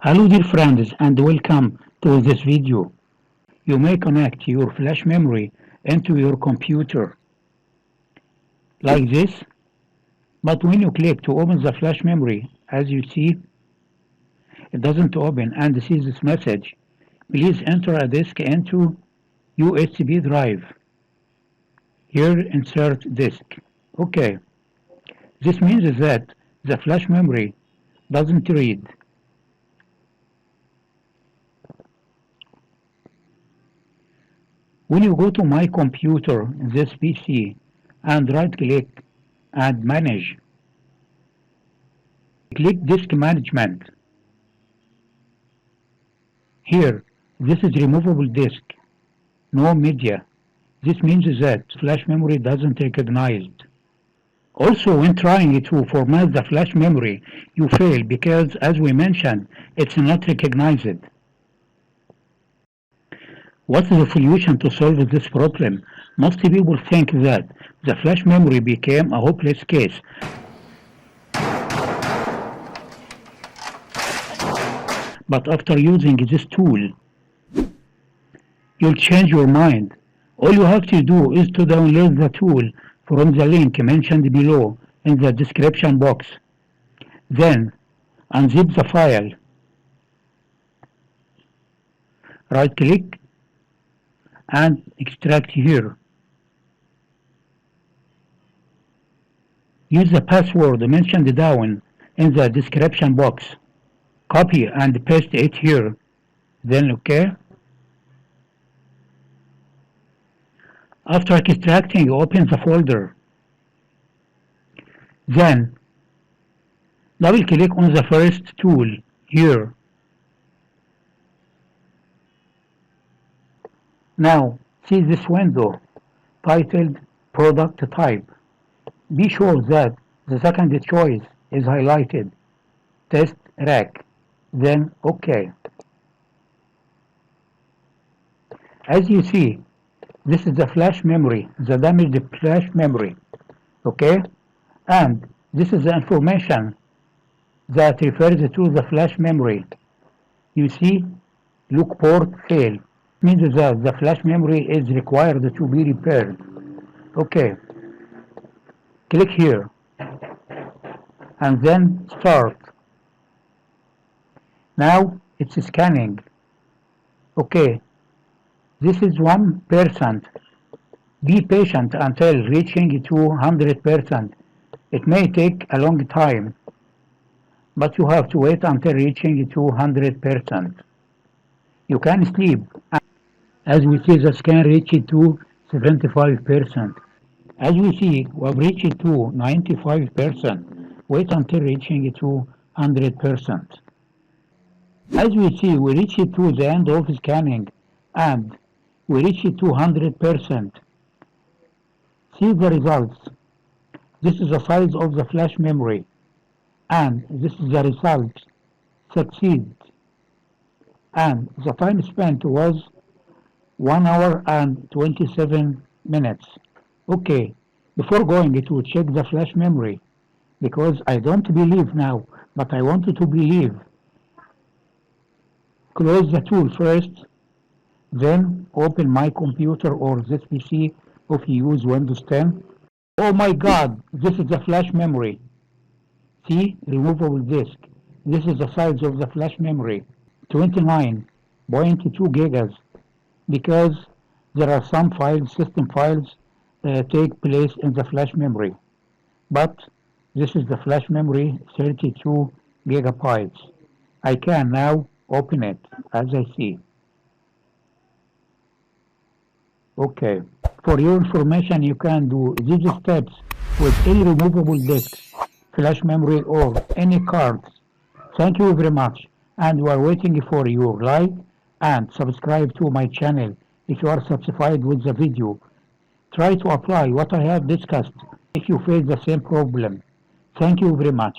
Hello dear friends and welcome to this video. You may connect your flash memory into your computer like this, but when you click to open the flash memory, as you see, it doesn't open and sees this message. Please enter a disk into USB drive. Here insert disk. Okay, this means that the flash memory doesn't read. When you go to my computer, this PC, and right click and manage, click disk management. Here, this is removable disk, no media. This means that flash memory doesn't recognize it. Also, when trying to format the flash memory, you fail because, as we mentioned, it's not recognized. What's the solution to solve this problem? Most people think that the flash memory became a hopeless case. But after using this tool, you'll change your mind. All you have to do is to download the tool from the link mentioned below in the description box. Then, unzip the file. Right-click and extract here. Use the password mentioned down in the description box. Copy and paste it here. Then OK. After extracting, open the folder. Then double click on the first tool here. Now see this window titled Product Type. Be sure that the second choice is highlighted. Test Rack. Then OK. As you see, this is the flash memory, the damaged flash memory. OK? And this is the information that refers to the flash memory. You see, look port fail. Means that the flash memory is required to be repaired. OK. Click here and then start. Now it's scanning. OK. This is 1%. Be patient until reaching to 100%. It may take a long time, but you have to wait until reaching to 100%. You can sleep. As we see, the scan reached to 75%. As we see, we have reached to 95%. Wait until reaching to 100%. As we see, we reached to the end of scanning and we reached to 100%. See the results. This is the size of the flash memory and this is the result. Succeed. And the time spent was 1 hour and 27 minutes. OK, before going to check the flash memory, because I don't believe now, but I wanted to believe, close the tool first, then open my computer or this PC if you use Windows 10. Oh my God, this is the flash memory. See, removable disk. This is the size of the flash memory, 29.2 gigas. Because there are some files, system files, take place in the flash memory. But this is the flash memory, 32 gigabytes. I can now open it as I see. OK. For your information, you can do these steps with any removable disks, flash memory or any cards. Thank you very much, and we are waiting for your like and subscribe to my channel if you are satisfied with the video. Try to apply what I have discussed if you face the same problem. Thank you very much.